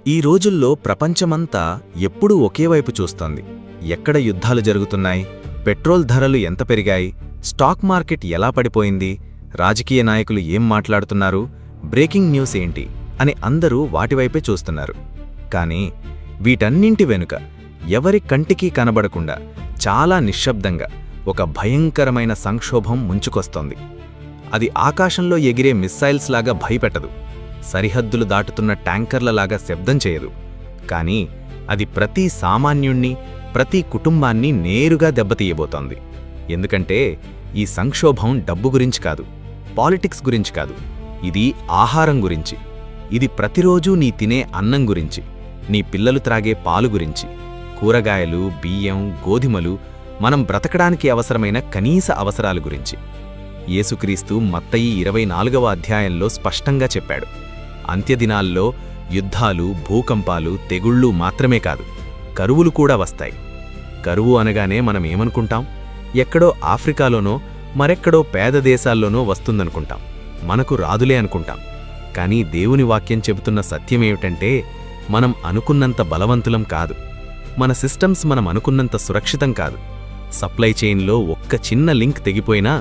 ఈ రోజుల్లో ప్రపంచమంతా ఎప్పుడూ ఒకేవైపు చూస్తోంది. ఎక్కడ యుద్ధాలు జరుగుతున్నాయి, పెట్రోల్ ధరలు ఎంత పెరిగాయి, స్టాక్ మార్కెట్ ఎలా పడిపోయింది, రాజకీయ నాయకులు ఏం మాట్లాడుతున్నారు, బ్రేకింగ్ న్యూస్ ఏంటి అని అందరూ వాటివైపే చూస్తున్నారు. కానీ వీటన్నింటి వెనుక ఎవరి కంటికి కనబడకుండా చాలా నిశ్శబ్దంగా ఒక భయంకరమైన సంక్షోభం ముంచుకొస్తోంది. అది ఆకాశంలో ఎగిరే మిస్సైల్స్ లాగా భయపెట్టదు, సరిహద్దులు దాటుతున్న ట్యాంకర్లలాగా శబ్దం చేయదు. కానీ అది ప్రతి సామాన్యుణ్ణి, ప్రతి కుటుంబాన్ని నేరుగా దెబ్బతీయబోతోంది. ఎందుకంటే ఈ సంక్షోభం డబ్బు గురించి కాదు, పాలిటిక్స్ గురించి కాదు, ఇది ఆహారం గురించి. ఇది ప్రతిరోజూ నీ తినే అన్నం గురించి, నీ పిల్లలు త్రాగే పాలు గురించి, కూరగాయలు, బియ్యం, గోధుమలు, మనం బ్రతకడానికి అవసరమైన కనీస అవసరాల గురించి. యేసుక్రీస్తు మత్తయి 24వ అధ్యాయంలో స్పష్టంగా చెప్పాడు, అంత్యదినాల్లో యుద్ధాలు, భూకంపాలు, తెగుళ్ళు మాత్రమే కాదు, కరువులు కూడా వస్తాయి. కరువు అనగానే మనం ఏమనుకుంటాం? ఎక్కడో ఆఫ్రికాలోనో మరెక్కడో పేద దేశాల్లోనో వస్తుందనుకుంటాం, మనకు రాదులే అనుకుంటాం. కానీ దేవుని వాక్యం చెబుతున్న సత్యమేమిటంటే, మనం అనుకున్నంత బలవంతులం కాదు, మన సిస్టమ్స్ మనం అనుకున్నంత సురక్షితం కాదు. సప్లై చైన్లో ఒక్క చిన్న లింక్ తెగిపోయినా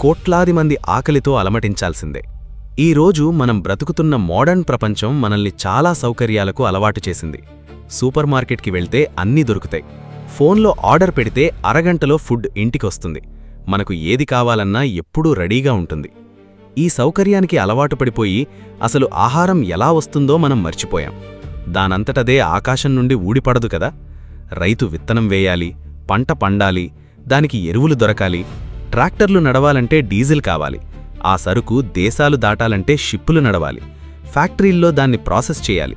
కోట్లాది మంది ఆకలితో అలమటించాల్సిందే. ఈరోజు మనం బ్రతుకుతున్న మోడర్న్ ప్రపంచం మనల్ని చాలా సౌకర్యాలకు అలవాటు చేసింది. సూపర్ మార్కెట్కి వెళ్తే అన్నీ దొరుకుతాయి, ఫోన్లో ఆర్డర్ పెడితే అరగంటలో ఫుడ్ ఇంటికొస్తుంది, మనకు ఏది కావాలన్నా ఎప్పుడూ రెడీగా ఉంటుంది. ఈ సౌకర్యానికి అలవాటు పడిపోయి అసలు ఆహారం ఎలా వస్తుందో మనం మర్చిపోయాం. దానంతటదే ఆకాశం నుండి ఊడిపడదు కదా. రైతు విత్తనం వేయాలి, పంట పండాలి, దానికి ఎరువులు దొరకాలి, ట్రాక్టర్లు నడవాలంటే డీజిల్ కావాలి, ఆ సరుకు దేశాలు దాటాలంటే షిప్పులు నడవాలి, ఫ్యాక్టరీల్లో దాన్ని ప్రాసెస్ చేయాలి,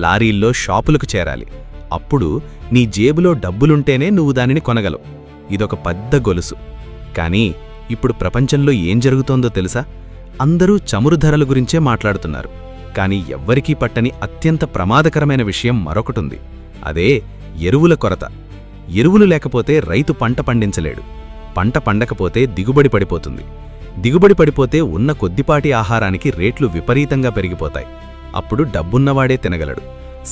లారీల్లో షాపులకు చేరాలి. అప్పుడు నీ జేబులో డబ్బులుంటేనే నువ్వు దానిని కొనగలవు. ఇదొక పెద్ద గొలుసు. కానీ ఇప్పుడు ప్రపంచంలో ఏం జరుగుతోందో తెలుసా? అందరూ చమురు ధరల గురించే మాట్లాడుతున్నారు. కానీ ఎవ్వరికీ పట్టని అత్యంత ప్రమాదకరమైన విషయం మరొకటుంది. అదే ఎరువుల కొరత. ఎరువులు లేకపోతే రైతు పంట పండించలేడు, పంట పండకపోతే దిగుబడి పడిపోతుంది, దిగుబడి పడిపోతే ఉన్న కొద్దిపాటి ఆహారానికి రేట్లు విపరీతంగా పెరిగిపోతాయి. అప్పుడు డబ్బున్నవాడే తినగలడు,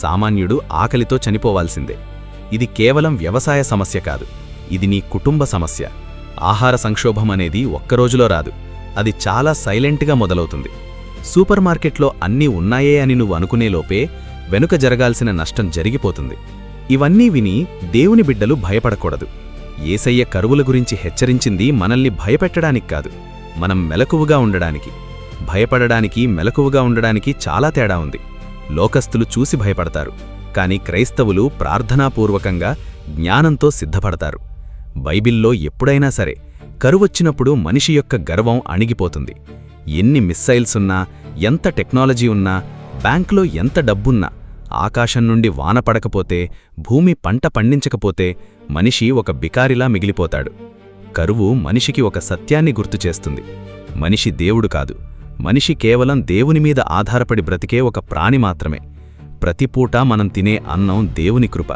సామాన్యుడు ఆకలితో చనిపోవాల్సిందే. ఇది కేవలం వ్యవసాయ సమస్య కాదు, ఇది నీ కుటుంబ సమస్య. ఆహార సంక్షోభం అనేది ఒక్కరోజులో రాదు, అది చాలా సైలెంట్గా మొదలవుతుంది. సూపర్ మార్కెట్లో అన్నీ ఉన్నాయే అని నువ్వు అనుకునేలోపే వెనుక జరగాల్సిన నష్టం జరిగిపోతుంది. ఇవన్నీ విని దేవుని బిడ్డలు భయపడకూడదు. యేసయ్య కరువుల గురించి హెచ్చరించింది మనల్ని భయపెట్టడానికి కాదు, మనం మెలకువగా ఉండడానికి. భయపడడానికి, మెలకువగా ఉండడానికి చాలా తేడా ఉంది. లోకస్తులు చూసి భయపడతారు, కానీ క్రైస్తవులు ప్రార్థనాపూర్వకంగా జ్ఞానంతో సిద్ధపడతారు. బైబిల్లో ఎప్పుడైనా సరే కరువొచ్చినప్పుడు మనిషి యొక్క గర్వం అణిగిపోతుంది. ఎన్ని మిస్సైల్స్ ఉన్నా, ఎంత టెక్నాలజీ ఉన్నా, బ్యాంకులో ఎంత డబ్బున్నా, ఆకాశం నుండి వాన పడకపోతే, భూమి పంట పండించకపోతే మనిషి ఒక బికారిలా మిగిలిపోతాడు. కరువు మనిషికి ఒక సత్యాన్ని గుర్తుచేస్తుంది: మనిషి దేవుడు కాదు, మనిషి కేవలం దేవుని మీద ఆధారపడి బ్రతికే ఒక ప్రాణి మాత్రమే. ప్రతిపూట మనం తినే అన్నం దేవుని కృప,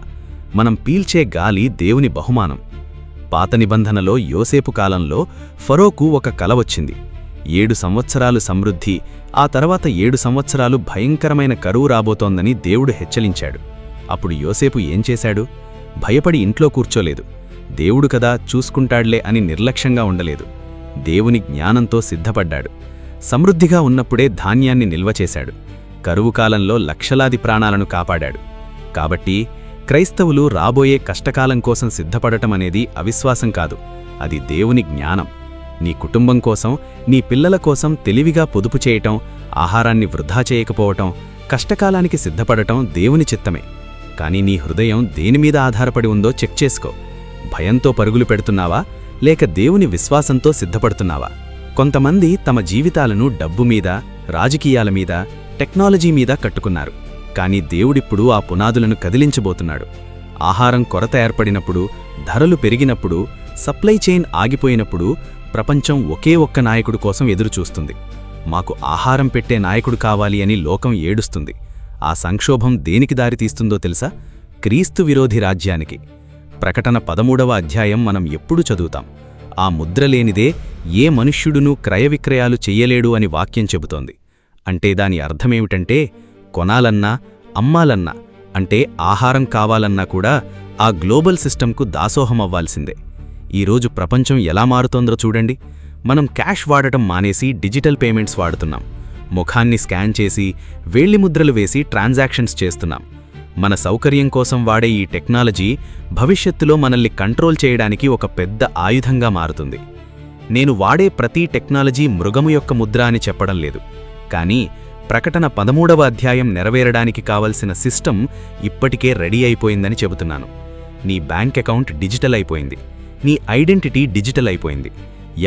మనం పీల్చే గాలి దేవుని బహుమానం. పాత నిబంధనలో యోసేపు కాలంలో ఫరోకు ఒక కల వచ్చింది. 7 సంవత్సరాలు సమృద్ధి, ఆ తర్వాత 7 సంవత్సరాలు భయంకరమైన కరువు రాబోతోందని దేవుడు హెచ్చరించాడు. అప్పుడు యోసేపు ఏం చేశాడు? భయపడి ఇంట్లో కూర్చోలేదు. దేవుడు కదా చూసుకుంటాడ్లే అని నిర్లక్ష్యంగా ఉండలేదు. దేవుని జ్ఞానంతో సిద్ధపడ్డాడు. సమృద్ధిగా ఉన్నప్పుడే ధాన్యాన్ని నిల్వచేశాడు. కరువు కాలంలో లక్షలాది ప్రాణాలను కాపాడాడు. కాబట్టి క్రైస్తవులు రాబోయే కష్టకాలం కోసం సిద్ధపడటం అనేది అవిశ్వాసం కాదు, అది దేవుని జ్ఞానం. నీ కుటుంబం కోసం, నీ పిల్లల కోసం తెలివిగా పొదుపు చేయటం, ఆహారాన్ని వృధా చేయకపోవటం, కష్టకాలానికి సిద్ధపడటం దేవుని చిత్తమే. కానీ నీ హృదయం దేనిమీద ఆధారపడి ఉందో చెక్ చేసుకో. భయంతో పరుగులు పెడుతున్నావా, లేక దేవుని విశ్వాసంతో సిద్ధపడుతున్నావా? కొంతమంది తమ జీవితాలను డబ్బు మీద, రాజకీయాల మీద, టెక్నాలజీ మీద కట్టుకున్నారు. కానీ దేవుడిప్పుడు ఆ పునాదులను కదిలించబోతున్నాడు. ఆహారం కొరత ఏర్పడినప్పుడు, ధరలు పెరిగినప్పుడు, సప్లై చైన్ ఆగిపోయినప్పుడు ప్రపంచం ఒకే ఒక్క నాయకుడు కోసం ఎదురుచూస్తుంది. మాకు ఆహారం పెట్టే నాయకుడు కావాలి అని లోకం ఏడుస్తుంది. ఆ సంక్షోభం దేనికి దారితీస్తుందో తెలుసా? క్రీస్తు విరోధి రాజ్యానికి. ప్రకటన 13వ అధ్యాయం మనం ఎప్పుడు చదువుతాం. ఆ ముద్ర లేనిదే ఏ మనుష్యుడునూ క్రయవిక్రయాలు చెయ్యలేడు అని వాక్యం చెబుతోంది. అంటే దాని అర్థమేమిటంటే, కొనాలన్నా అమ్మాలన్నా అంటే ఆహారం కావాలన్నా కూడా ఆ గ్లోబల్ సిస్టంకు దాసోహమవ్వాల్సిందే. ఈరోజు ప్రపంచం ఎలా మారుతోందో చూడండి. మనం క్యాష్ వాడటం మానేసి డిజిటల్ పేమెంట్స్ వాడుతున్నాం. ముఖాన్ని స్కాన్ చేసి వేళ్లిముద్రలు వేసి ట్రాన్సాక్షన్స్ చేస్తున్నాం. మన సౌకర్యం కోసం వాడే ఈ టెక్నాలజీ భవిష్యత్తులో మనల్ని కంట్రోల్ చేయడానికి ఒక పెద్ద ఆయుధంగా మారుతుంది. నేను వాడే ప్రతి టెక్నాలజీ మృగము యొక్క ముద్ర అని చెప్పడం లేదు, కానీ ప్రకటన 13వ అధ్యాయం నెరవేరడానికి కావలసిన సిస్టమ్ ఇప్పటికే రెడీ అయిపోయిందని చెబుతున్నాను. నీ బ్యాంక్ అకౌంట్ డిజిటల్ అయిపోయింది. నీ ఐడెంటిటీ డిజిటల్ అయిపోయింది.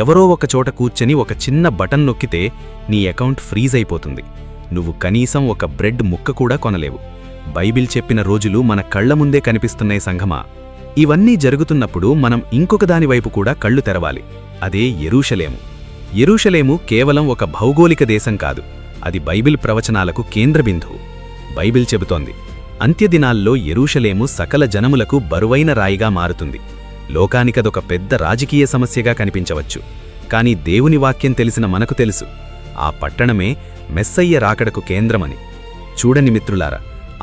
ఎవరో ఒక చోట కూర్చొని ఒక చిన్న బటన్ నొక్కితే నీ అకౌంట్ ఫ్రీజ్ అయిపోతుంది. నువ్వు కనీసం ఒక బ్రెడ్ ముక్క కూడా కొనలేవు. బైబిల్ చెప్పిన రోజులు మన కళ్ల ముందే కనిపిస్తున్నాయి సంఘమా. ఇవన్నీ జరుగుతున్నప్పుడు మనం ఇంకొక దానివైపు కూడా కళ్ళు తెరవాలి. అదే యెరూషలేము. యెరూషలేము కేవలం ఒక భౌగోళిక దేశం కాదు, అది బైబిల్ ప్రవచనాలకు కేంద్రబిందువు. బైబిల్ చెబుతోంది, అంత్యదినాల్లో యెరూషలేము సకల జనములకు బరువైన రాయిగా మారుతుంది. లోకానికదొక పెద్ద రాజకీయ సమస్యగా కనిపించవచ్చు, కానీ దేవుని వాక్యం తెలిసిన మనకు తెలుసు, ఆ పట్టణమే మెస్సయ్య రాకడకు కేంద్రమని. చూడని మిత్రులారా,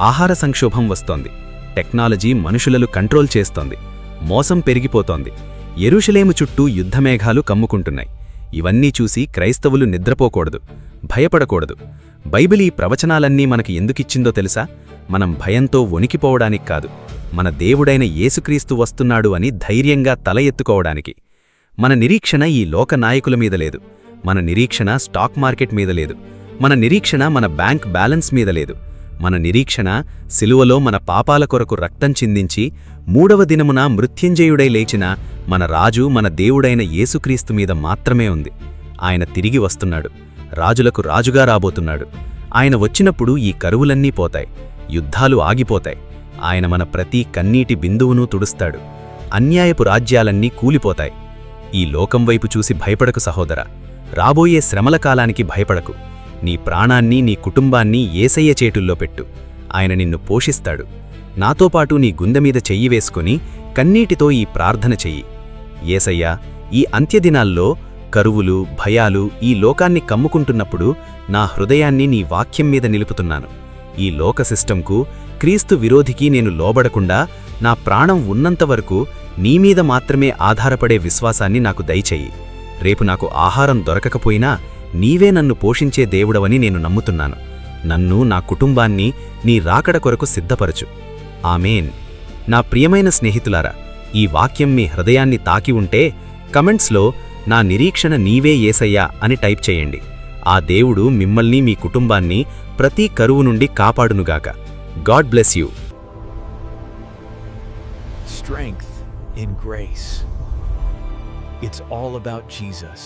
ఆహార సంక్షోభం వస్తోంది. టెక్నాలజీ మనుషులను కంట్రోల్ చేస్తోంది. మోసం పెరిగిపోతోంది. యెరూషలేము చుట్టూ యుద్ధమేఘాలు కమ్ముకుంటున్నాయి. ఇవన్నీ చూసి క్రైస్తవులు నిద్రపోకూడదు, భయపడకూడదు. బైబిల్ ఈ ప్రవచనాలన్నీ మనకి ఎందుకిచ్చిందో తెలుసా? మనం భయంతో వణికిపోవడానికి కాదు, మన దేవుడైన యేసుక్రీస్తు వస్తున్నాడు అని ధైర్యంగా తల ఎత్తుకోవడానికి. మన నిరీక్షణ ఈ లోక నాయకుల మీద లేదు. మన నిరీక్షణ స్టాక్ మార్కెట్ మీద లేదు. మన నిరీక్షణ మన బ్యాంక్ బ్యాలెన్స్ మీద లేదు. మన నిరీక్షణ సిలువలో మన పాపాల కొరకు రక్తం చిందించి 3వ దినమున మృత్యుంజయుడై లేచిన మన రాజు, మన దేవుడైన యేసుక్రీస్తు మీద మాత్రమే ఉంది. ఆయన తిరిగి వస్తున్నాడు. రాజులకు రాజుగా రాబోతున్నాడు. ఆయన వచ్చినప్పుడు ఈ కరువులన్నీ పోతాయి, యుద్ధాలు ఆగిపోతాయి. ఆయన మన ప్రతి కన్నీటి బిందువునూ తుడుస్తాడు. అన్యాయపు రాజ్యాలన్నీ కూలిపోతాయి. ఈ లోకం వైపు చూసి భయపడకు సహోదరా. రాబోయే శ్రమల కాలానికి భయపడకు. నీ ప్రాణాన్ని, నీ కుటుంబాన్ని యేసయ్య చేతుల్లో పెట్టు. ఆయన నిన్ను పోషిస్తాడు. నాతో పాటు నీ గుండెమీద చెయ్యి వేసుకుని కన్నీటితో ఈ ప్రార్థన చెయ్యి. యేసయ్యా, ఈ అంత్యదినాల్లో కరువులు, భయాలు ఈ లోకాన్ని కమ్ముకుంటున్నప్పుడు నా హృదయాన్ని నీ వాక్యం మీద నిలుపుతున్నాను. ఈ లోక సిస్టంకు, క్రీస్తు విరోధికి నేను లోబడకుండా నా ప్రాణం ఉన్నంతవరకు నీమీద మాత్రమే ఆధారపడే విశ్వాసాన్ని నాకు దయచెయ్యి. రేపు నాకు ఆహారం దొరకకపోయినా నీవే నన్ను పోషించే దేవుడవని నేను నమ్ముతున్నాను. నన్ను, నా కుటుంబాన్ని నీ రాకడ కొరకు సిద్ధపరచు. ఆమేన్. నా ప్రియమైన స్నేహితులారా, ఈ వాక్యం మీ హృదయాన్ని తాకి ఉంటే కమెంట్స్లో నా నిరీక్షణ నీవే యేసయ్యా అని టైప్ చేయండి. ఆ దేవుడు మిమ్మల్ని, మీ కుటుంబాన్ని ప్రతి కరువు నుండి కాపాడునుగాక. God bless you. Strength in grace. It's all about Jesus.